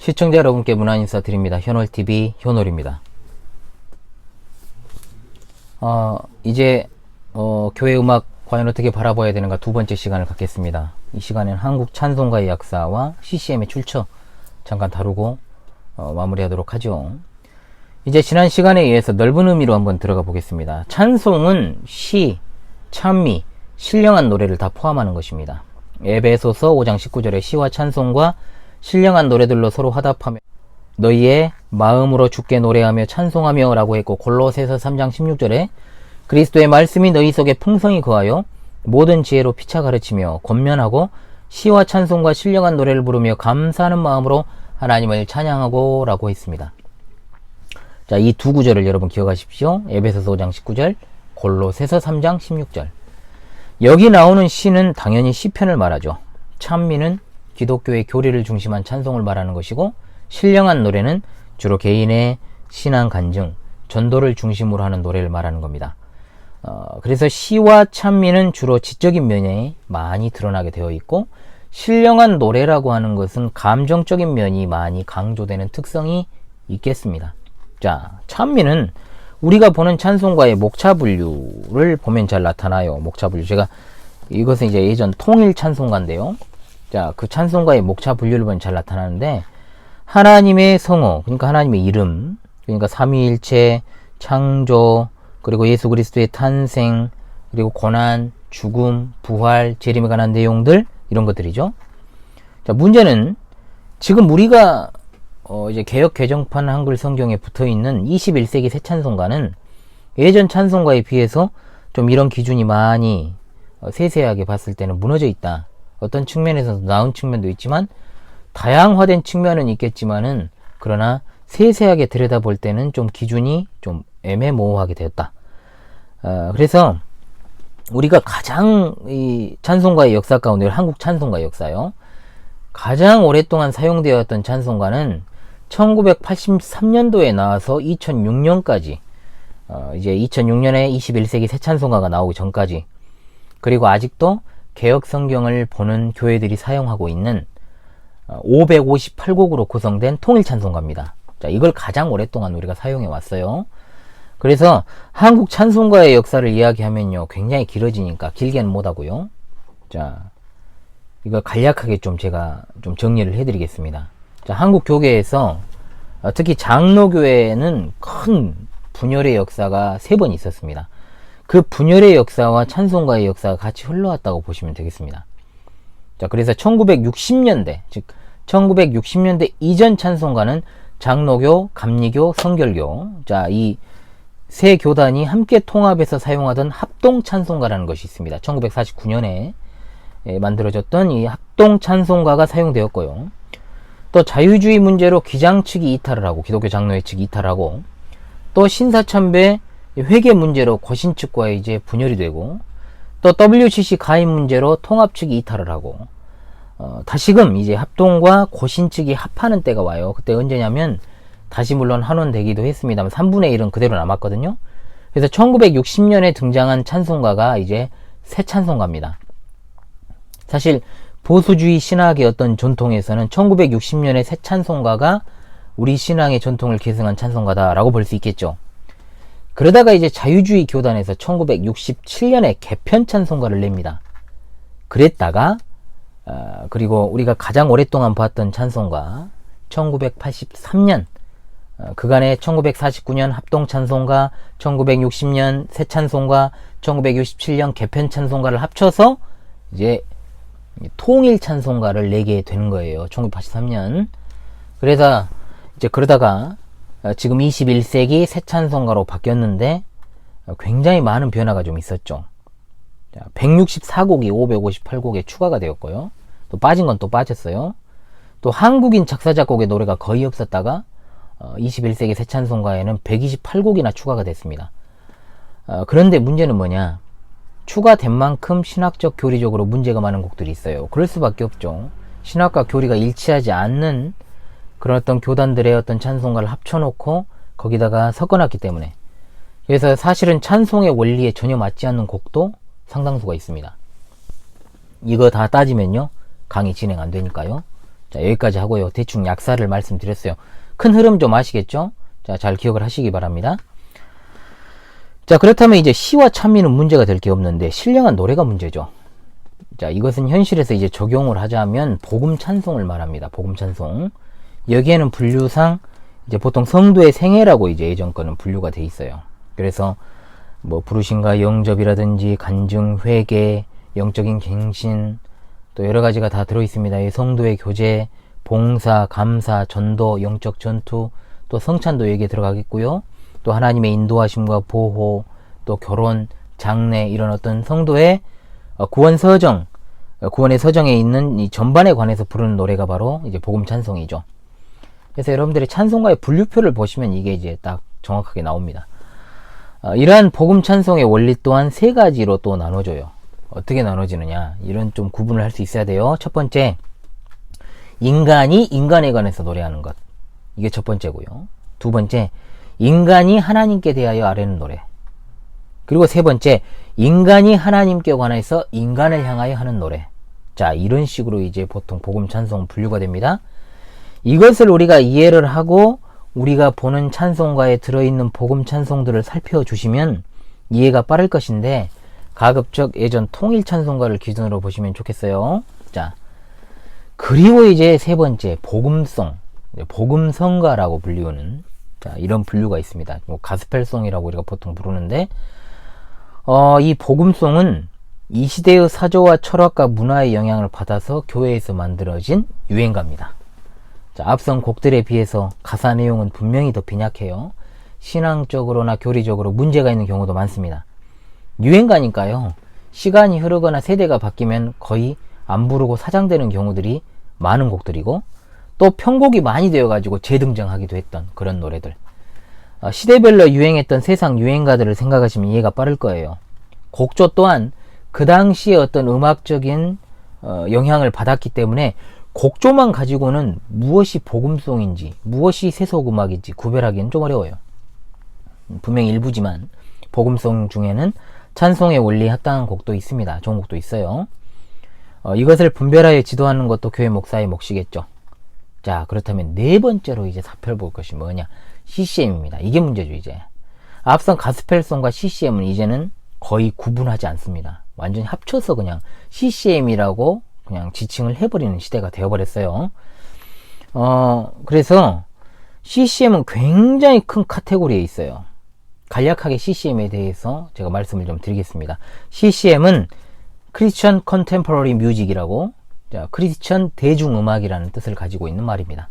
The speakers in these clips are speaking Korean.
시청자 여러분께 문안 인사드립니다. 현월TV 현월입니다. 이제 교회 음악 과연 어떻게 바라봐야 되는가 두 번째 시간을 갖겠습니다. 이 시간에는 한국 찬송가의 역사와 CCM의 출처 잠깐 다루고 마무리하도록 하죠. 이제 지난 시간에 이어서 넓은 의미로 한번 들어가 보겠습니다. 찬송은 시, 찬미, 신령한 노래를 다 포함하는 것입니다. 에베소서 5장 19절에 시와 찬송과 신령한 노래들로 서로 화답하며 너희의 마음으로 주께 노래하며 찬송하며 라고 했고, 골로새서 3장 16절에 그리스도의 말씀이 너희 속에 풍성히 거하여 모든 지혜로 피차 가르치며 권면하고 시와 찬송과 신령한 노래를 부르며 감사하는 마음으로 하나님을 찬양하고 라고 했습니다. 자, 이 두 구절을 여러분 기억하십시오. 에베소서 5장 19절, 골로새서 3장 16절. 여기 나오는 시는 당연히 시편을 말하죠. 찬미는 기독교의 교리를 중심한 찬송을 말하는 것이고, 신령한 노래는 주로 개인의 신앙 간증, 전도를 중심으로 하는 노래를 말하는 겁니다. 그래서 시와 찬미는 주로 지적인 면이 많이 드러나게 되어 있고, 신령한 노래라고 하는 것은 감정적인 면이 많이 강조되는 특성이 있겠습니다. 자, 찬미는 우리가 보는 찬송가의 목차 분류를 보면 잘 나타나요. 목차 분류. 제가 이것은 이제 예전 통일 찬송가인데요. 자, 그 찬송가의 목차 분류를 보면 잘 나타나는데, 하나님의 성호, 그러니까 하나님의 이름, 그러니까 삼위일체, 창조, 그리고 예수 그리스도의 탄생, 그리고 고난, 죽음, 부활, 재림에 관한 내용들, 이런 것들이죠. 자, 문제는 지금 우리가 이제 개역 개정판 한글 성경에 붙어 있는 21세기 새 찬송가는 예전 찬송가에 비해서 좀 이런 기준이 많이 세세하게 봤을 때는 무너져 있다. 어떤 측면에서 나은 측면도 있지만 다양화된 측면은 있겠지만은, 그러나 세세하게 들여다볼 때는 좀 기준이 좀 애매모호하게 되었다. 그래서 우리가 가장 이 찬송가의 역사 가운데, 한국 찬송가의 역사요, 가장 오랫동안 사용되었던 찬송가는 1983년도에 나와서 2006년까지, 이제 2006년에 21세기 새 찬송가가 나오기 전까지, 그리고 아직도 개역 성경을 보는 교회들이 사용하고 있는 558곡으로 구성된 통일 찬송가입니다. 자, 이걸 가장 오랫동안 우리가 사용해 왔어요. 그래서 한국 찬송가의 역사를 이야기하면요, 굉장히 길어지니까 길게는 못하고요. 자, 이걸 간략하게 좀 제가 좀 정리를 해드리겠습니다. 자, 한국 교계에서 특히 장로교회는 큰 분열의 역사가 3번 있었습니다. 그 분열의 역사와 찬송가의 역사가 같이 흘러왔다고 보시면 되겠습니다. 자, 그래서 1960년대, 즉 1960년대 이전 찬송가는 장로교, 감리교, 성결교, 자, 이 세 교단이 함께 통합해서 사용하던 합동 찬송가라는 것이 있습니다. 1949년에 만들어졌던 이 합동 찬송가가 사용되었고요. 또 자유주의 문제로 기장 측이 이탈을 하고, 기독교 장로회 측이 이탈하고, 또 신사참배 회계 문제로 고신 측과 이제 분열이 되고, 또 WCC 가입 문제로 통합 측이 이탈을 하고, 다시금 이제 합동과 고신 측이 합하는 때가 와요. 그때 언제냐면, 다시 물론 환원되기도 했습니다만 3분의 1은 그대로 남았거든요. 그래서 1960년에 등장한 찬송가가 이제 새 찬송가입니다. 사실 보수주의 신학의 어떤 전통에서는 1960년에 새 찬송가가 우리 신앙의 전통을 계승한 찬송가다라고 볼 수 있겠죠. 그러다가 이제 자유주의 교단에서 1967년에 개편 찬송가를 냅니다. 그랬다가 그리고 우리가 가장 오랫동안 봤던 찬송가 1983년, 그간에 1949년 합동 찬송가, 1960년 새 찬송가, 1967년 개편 찬송가를 합쳐서 이제 통일 찬송가를 내게 되는 거예요. 1983년. 그래서 이제 그러다가 지금 21세기 새 찬송가로 바뀌었는데 굉장히 많은 변화가 좀 있었죠. 164곡이 558곡에 추가가 되었고요. 또 빠진 건 또 빠졌어요. 또 한국인 작사 작곡의 노래가 거의 없었다가 21세기 새 찬송가에는 128곡이나 추가가 됐습니다. 그런데 문제는 뭐냐? 추가된 만큼 신학적 교리적으로 문제가 많은 곡들이 있어요. 그럴 수밖에 없죠. 신학과 교리가 일치하지 않는 그런 어떤 교단들의 어떤 찬송가를 합쳐놓고 거기다가 섞어놨기 때문에, 그래서 사실은 찬송의 원리에 전혀 맞지 않는 곡도 상당수가 있습니다. 이거 다 따지면요 강의 진행 안 되니까요. 자, 여기까지 하고요. 대충 약사를 말씀드렸어요. 큰 흐름 좀 아시겠죠? 자, 잘 기억을 하시기 바랍니다. 자, 그렇다면 이제 시와 찬미는 문제가 될 게 없는데 신령한 노래가 문제죠. 자, 이것은 현실에서 이제 적용을 하자면 복음 찬송을 말합니다. 복음 찬송. 여기에는 분류상 이제 보통 성도의 생애라고 이제 예전 거는 분류가 돼 있어요. 그래서 뭐 부르심과 영접이라든지 간증, 회개, 영적인 갱신, 또 여러 가지가 다 들어 있습니다. 이 성도의 교제, 봉사, 감사, 전도, 영적 전투, 또 성찬도 여기에 들어가겠고요. 또 하나님의 인도하심과 보호, 또 결혼, 장례, 이런 어떤 성도의 구원 서정, 구원의 서정에 있는 이 전반에 관해서 부르는 노래가 바로 이제 복음 찬송이죠. 그래서 여러분들이 찬송가의 분류표를 보시면 이게 이제 딱 정확하게 나옵니다. 이러한 복음 찬송의 원리 또한 세 가지로 또 나눠져요. 어떻게 나눠지느냐, 이런 좀 구분을 할 수 있어야 돼요. 첫 번째, 인간이 인간에 관해서 노래하는 것, 이게 첫 번째고요. 두 번째, 인간이 하나님께 대하여 아뢰는 노래. 그리고 세 번째, 인간이 하나님께 관해서 인간을 향하여 하는 노래. 자, 이런 식으로 이제 보통 복음 찬송 분류가 됩니다. 이것을 우리가 이해를 하고 우리가 보는 찬송가에 들어있는 복음 찬송들을 살펴주시면 이해가 빠를 것인데, 가급적 예전 통일 찬송가를 기준으로 보시면 좋겠어요. 자, 그리고 이제 세 번째, 복음송, 복음성가라고 불리우는, 자, 이런 분류가 있습니다. 뭐 가스펠송이라고 우리가 보통 부르는데, 이 복음송은 이 시대의 사조와 철학과 문화의 영향을 받아서 교회에서 만들어진 유행가입니다. 자, 앞선 곡들에 비해서 가사 내용은 분명히 더 빈약해요. 신앙적으로나 교리적으로 문제가 있는 경우도 많습니다. 유행가니까요, 시간이 흐르거나 세대가 바뀌면 거의 안 부르고 사장되는 경우들이 많은 곡들이고, 또 편곡이 많이 되어가지고 재등장하기도 했던 그런 노래들. 시대별로 유행했던 세상 유행가들을 생각하시면 이해가 빠를 거예요. 곡조 또한 그 당시에 어떤 음악적인 영향을 받았기 때문에 곡조만 가지고는 무엇이 복음송인지 무엇이 세속음악인지 구별하기는 좀 어려워요. 분명히 일부지만 복음송 중에는 찬송의 원리에 합당한 곡도 있습니다. 좋은 곡도 있어요. 이것을 분별하여 지도하는 것도 교회 목사의 몫이겠죠. 자, 그렇다면 네 번째로 이제 살펴볼 것이 뭐냐, CCM입니다. 이게 문제죠. 이제 앞선 가스펠송과 CCM은 이제는 거의 구분하지 않습니다. 완전히 합쳐서 그냥 CCM이라고 그냥 지칭을 해버리는 시대가 되어버렸어요. 그래서 CCM은 굉장히 큰 카테고리에 있어요. 간략하게 CCM에 대해서 제가 말씀을 좀 드리겠습니다. CCM은 Christian Contemporary Music이라고, 크리스천 대중음악이라는 뜻을 가지고 있는 말입니다.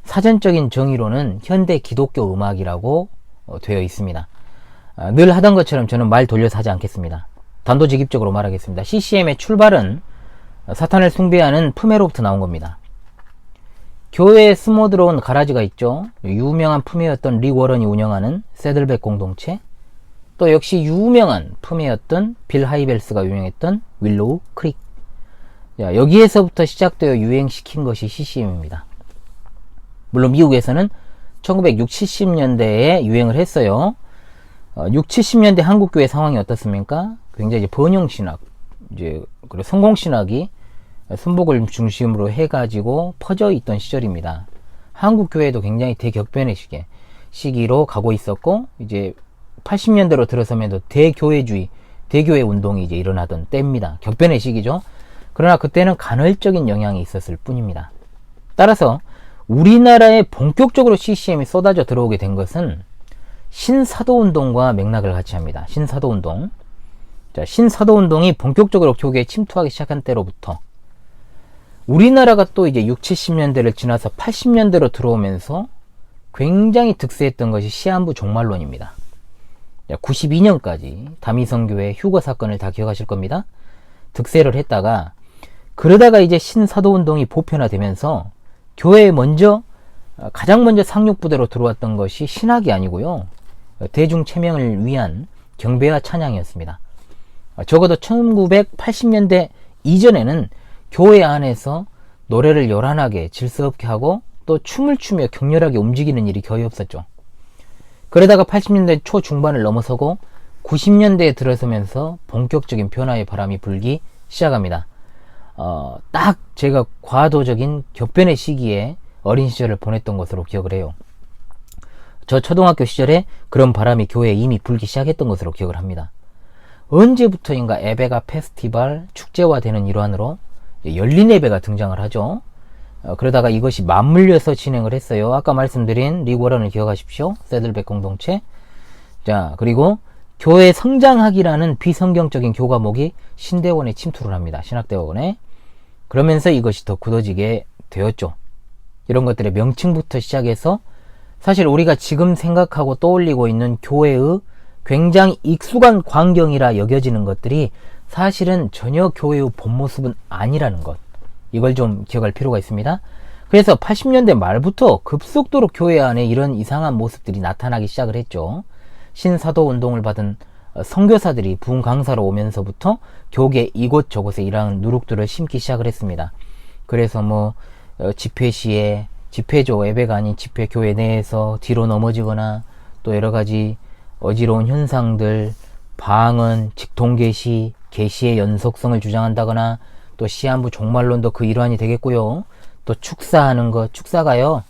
사전적인 정의로는 현대 기독교 음악이라고 되어 있습니다. 늘 하던 것처럼 저는 말 돌려서 하지 않겠습니다. 단도직입적으로 말하겠습니다. CCM의 출발은 사탄을 숭배하는 품에로부터 나온 겁니다. 교회에 스모 들어온 가라지가 있죠. 유명한 품에였던 릭 워런이 운영하는 새들백 공동체, 또 역시 유명한 품에였던 빌 하이벨스가 유행했던 윌로우 크릭. 자, 여기에서부터 시작되어 유행시킨 것이 CCM입니다. 물론 미국에서는 1960, 70년대에 유행을 했어요. 60, 70년대 한국교회 상황이 어떻습니까? 굉장히 이제 번영신학, 이제 그리고 성공신학이 순복을 중심으로 해가지고 퍼져 있던 시절입니다. 한국교회도 굉장히 대격변의 시기로 가고 있었고, 이제 80년대로 들어서면 대교회주의, 대교회 운동이 이제 일어나던 때입니다. 격변의 시기죠. 그러나 그때는 간헐적인 영향이 있었을 뿐입니다. 따라서 우리나라에 본격적으로 CCM이 쏟아져 들어오게 된 것은 신사도운동과 맥락을 같이 합니다. 신사도운동. 자, 신사도운동이 본격적으로 교계에 침투하기 시작한 때로부터 우리나라가 또 이제 60, 70년대를 지나서 80년대로 들어오면서 굉장히 득세했던 것이 시한부 종말론입니다. 92년까지 다미성교회 휴거 사건을 다 기억하실 겁니다. 득세를 했다가, 그러다가 이제 신사도운동이 보편화되면서 교회에 가장 먼저 상륙부대로 들어왔던 것이 신학이 아니고요, 대중 체면을 위한 경배와 찬양이었습니다. 적어도 1980년대 이전에는 교회 안에서 노래를 요란하게 질서 없게 하고 또 춤을 추며 격렬하게 움직이는 일이 거의 없었죠. 그러다가 80년대 초중반을 넘어서고 90년대에 들어서면서 본격적인 변화의 바람이 불기 시작합니다. 딱 제가 과도적인 격변의 시기에 어린 시절을 보냈던 것으로 기억을 해요. 저 초등학교 시절에 그런 바람이 교회에 이미 불기 시작했던 것으로 기억을 합니다. 언제부터인가 예배가 페스티벌, 축제화되는 일환으로 열린 예배가 등장을 하죠. 그러다가 이것이 맞물려서 진행을 했어요. 아까 말씀드린 리고런을 기억하십시오. 세들백 공동체. 자, 그리고 교회 성장학이라는 비성경적인 교과목이 신대원에 침투를 합니다. 신학대학원에. 그러면서 이것이 더 굳어지게 되었죠. 이런 것들의 명칭부터 시작해서 사실 우리가 지금 생각하고 떠올리고 있는 교회의 굉장히 익숙한 광경이라 여겨지는 것들이 사실은 전혀 교회의 본 모습은 아니라는 것. 이걸 좀 기억할 필요가 있습니다. 그래서 80년대 말부터 급속도로 교회 안에 이런 이상한 모습들이 나타나기 시작을 했죠. 신사도 운동을 받은 선교사들이 부흥 강사로 오면서부터 교계 이곳저곳에 이러한 누룩들을 심기 시작을 했습니다. 그래서 뭐 집회 시에 집회죠. 예배가 아닌 집회 교회 내에서 뒤로 넘어지거나 또 여러가지 어지러운 현상들, 방언, 직통계시, 계시의 연속성을 주장한다거나 또 시한부 종말론도 그 일환이 되겠고요. 또 축사하는 것, 축사가요.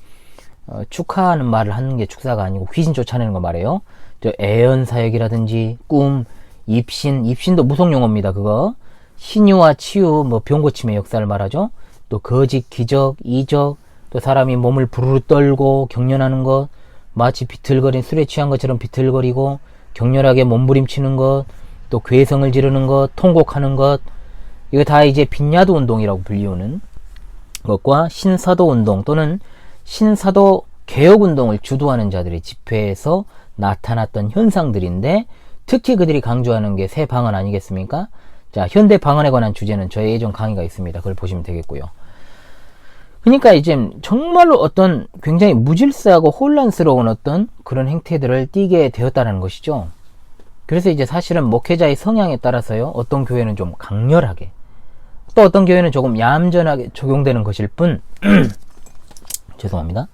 축하하는 말을 하는 게 축사가 아니고 귀신 쫓아내는 거 말이에요. 저 애언사역이라든지 꿈, 입신도 무속 용어입니다. 그거 신유와 치유, 뭐 병고침의 역사를 말하죠. 또 거짓, 기적, 이적, 또 사람이 몸을 부르르 떨고 경련하는 것, 마치 비틀거린 술에 취한 것처럼 비틀거리고 격렬하게 몸부림치는 것, 또 괴성을 지르는 것, 통곡하는 것, 이거 다 이제 빈야도 운동이라고 불리우는 것과 신사도 운동 또는 신사도 개혁 운동을 주도하는 자들의 집회에서 나타났던 현상들인데, 특히 그들이 강조하는 게 새 방언 아니겠습니까? 자, 현대 방언에 관한 주제는 저의 예전 강의가 있습니다. 그걸 보시면 되겠고요. 그러니까 이제 정말로 어떤 굉장히 무질서하고 혼란스러운 어떤 그런 행태들을 띠게 되었다는 것이죠. 그래서 이제 사실은 목회자의 성향에 따라서요, 어떤 교회는 좀 강렬하게, 또 어떤 교회는 조금 얌전하게 적용되는 것일 뿐, 죄송합니다.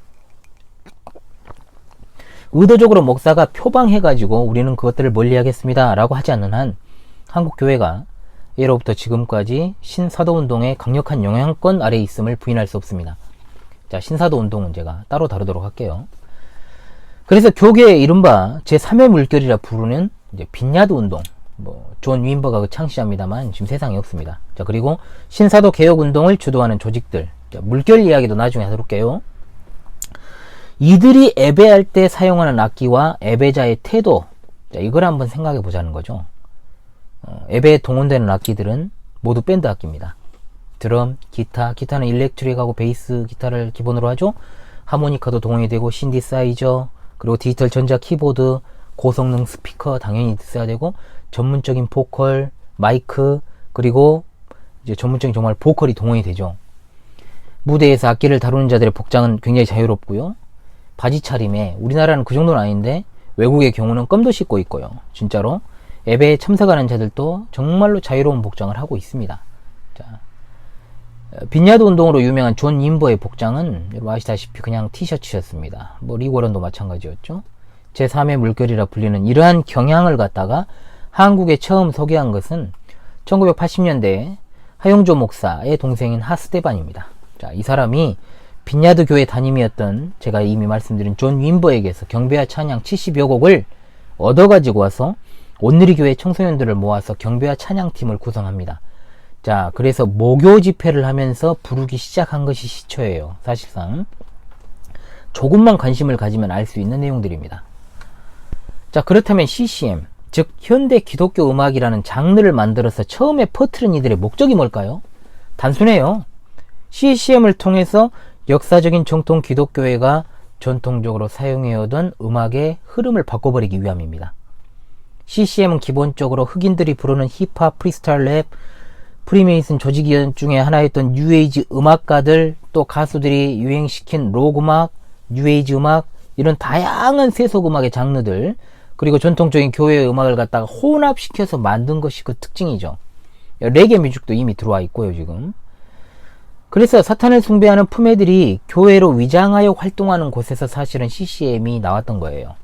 의도적으로 목사가 표방해가지고 우리는 그것들을 멀리하겠습니다 라고 하지 않는 한, 한국 교회가 예로부터 지금까지 신사도운동의 강력한 영향권 아래에 있음을 부인할 수 없습니다. 자, 신사도운동은 제가 따로 다루도록 할게요. 그래서 교계의 이른바 제3의 물결이라 부르는 이제 빈야드 운동, 존 윈버가 창시합니다만 지금 세상에 없습니다. 자, 그리고 신사도 개혁 운동을 주도하는 조직들, 자, 물결 이야기도 나중에 하도록 할게요. 이들이 예배할 때 사용하는 악기와 예배자의 태도, 자, 이걸 한번 생각해 보자는 거죠. 예배에 동원되는 악기들은 모두 밴드 악기입니다. 드럼, 기타는 일렉트릭하고 베이스 기타를 기본으로 하죠. 하모니카도 동원이 되고 신디사이저, 그리고 디지털 전자 키보드, 고성능 스피커 당연히 있어야 되고, 전문적인 보컬, 마이크, 그리고 이제 전문적인 정말 보컬이 동원이 되죠. 무대에서 악기를 다루는 자들의 복장은 굉장히 자유롭고요. 바지 차림에, 우리나라는 그 정도는 아닌데 외국의 경우는 껌도 씻고 있고요. 진짜로 예배에 참석하는 자들도 정말로 자유로운 복장을 하고 있습니다. 자, 빈야드 운동으로 유명한 존 윈버의 복장은 여러분 아시다시피 그냥 티셔츠였습니다. 뭐 리고런도 마찬가지였죠. 제3의 물결이라 불리는 이러한 경향을 갖다가 한국에 처음 소개한 것은 1980년대에 하용조 목사의 동생인 하스데반입니다. 자, 이 사람이 빈야드 교회 담임이었던 제가 이미 말씀드린 존 윈버에게서 경배와 찬양 70여 곡을 얻어가지고 와서 온누리 교회 청소년들을 모아서 경배와 찬양팀을 구성합니다. 자, 그래서 목요 집회를 하면서 부르기 시작한 것이 시초예요. 사실상 조금만 관심을 가지면 알 수 있는 내용들입니다. 자, 그렇다면 CCM, 즉 현대 기독교 음악이라는 장르를 만들어서 처음에 퍼뜨린 이들의 목적이 뭘까요? 단순해요. CCM을 통해서 역사적인 정통 기독교회가 전통적으로 사용해오던 음악의 흐름을 바꿔버리기 위함입니다. CCM은 기본적으로 흑인들이 부르는 힙합, 프리스타일 랩, 프리메이슨 조직 중에 하나였던 뉴에이지 음악가들, 또 가수들이 유행시킨 록 음악, 뉴에이지 음악, 이런 다양한 세속 음악의 장르들, 그리고 전통적인 교회의 음악을 갖다가 혼합시켜서 만든 것이 그 특징이죠. 레게 뮤직도 이미 들어와 있고요, 지금. 그래서 사탄을 숭배하는 품애들이 교회로 위장하여 활동하는 곳에서 사실은 CCM이 나왔던 거예요.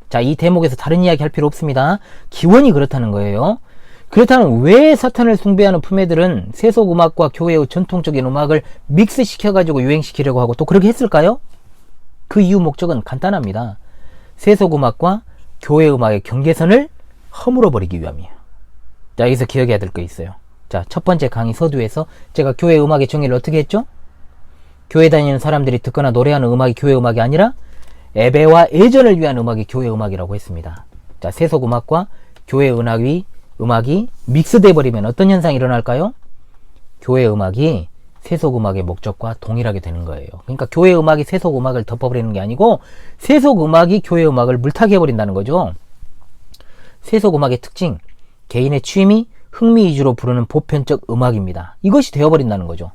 자, 이 대목에서 다른 이야기 할 필요 없습니다. 기원이 그렇다는 거예요. 그렇다면 왜 사탄을 숭배하는 품애들은 세속음악과 교회의 전통적인 음악을 믹스시켜가지고 유행시키려고 하고 또 그렇게 했을까요? 그 이유 목적은 간단합니다. 세속음악과 교회 음악의 경계선을 허물어버리기 위함이에요. 자, 여기서 기억해야 될 거 있어요. 자, 첫 번째 강의 서두에서 제가 교회 음악의 정의를 어떻게 했죠? 교회 다니는 사람들이 듣거나 노래하는 음악이 교회 음악이 아니라 예배와 예전을 위한 음악이 교회 음악이라고 했습니다. 자, 세속음악과 교회 음악이 믹스돼 버리면 어떤 현상이 일어날까요? 교회 음악이 세속음악의 목적과 동일하게 되는 거예요. 그러니까 교회 음악이 세속음악을 덮어버리는 게 아니고 세속음악이 교회 음악을 물타기 해버린다는 거죠. 세속음악의 특징, 개인의 취미, 흥미 위주로 부르는 보편적 음악입니다. 이것이 되어버린다는 거죠.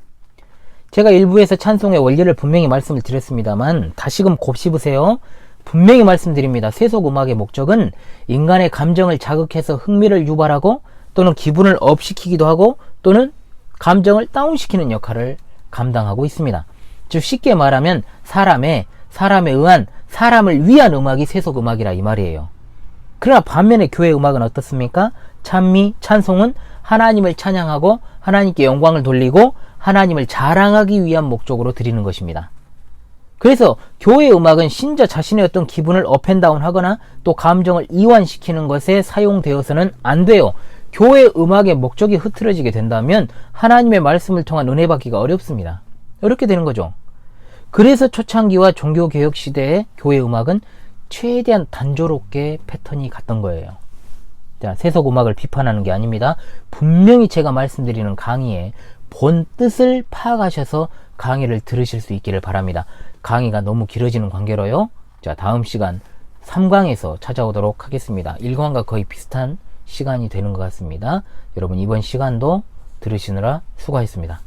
제가 일부에서 찬송의 원리를 분명히 말씀을 드렸습니다만 다시금 곱씹으세요. 분명히 말씀드립니다. 세속음악의 목적은 인간의 감정을 자극해서 흥미를 유발하고 또는 기분을 업시키기도 하고 또는 감정을 다운시키는 역할을 감당하고 있습니다. 즉 쉽게 말하면 사람에 의한 사람을 위한 음악이 세속음악이라 이 말이에요. 그러나 반면에 교회 음악은 어떻습니까? 찬송은 하나님을 찬양하고 하나님께 영광을 돌리고 하나님을 자랑하기 위한 목적으로 드리는 것입니다. 그래서 교회 음악은 신자 자신의 어떤 기분을 업앤다운 하거나 또 감정을 이완시키는 것에 사용되어서는 안 돼요. 교회 음악의 목적이 흐트러지게 된다면 하나님의 말씀을 통한 은혜 받기가 어렵습니다. 어렵게 되는 거죠. 그래서 초창기와 종교개혁 시대의 교회 음악은 최대한 단조롭게 패턴이 같던 거예요. 자, 세속음악을 비판하는 게 아닙니다. 분명히 제가 말씀드리는 강의에 본 뜻을 파악하셔서 강의를 들으실 수 있기를 바랍니다. 강의가 너무 길어지는 관계로요. 자, 다음 시간 3강에서 찾아오도록 하겠습니다. 1강과 거의 비슷한 시간이 되는 것 같습니다. 여러분 이번 시간도 들으시느라 수고하셨습니다.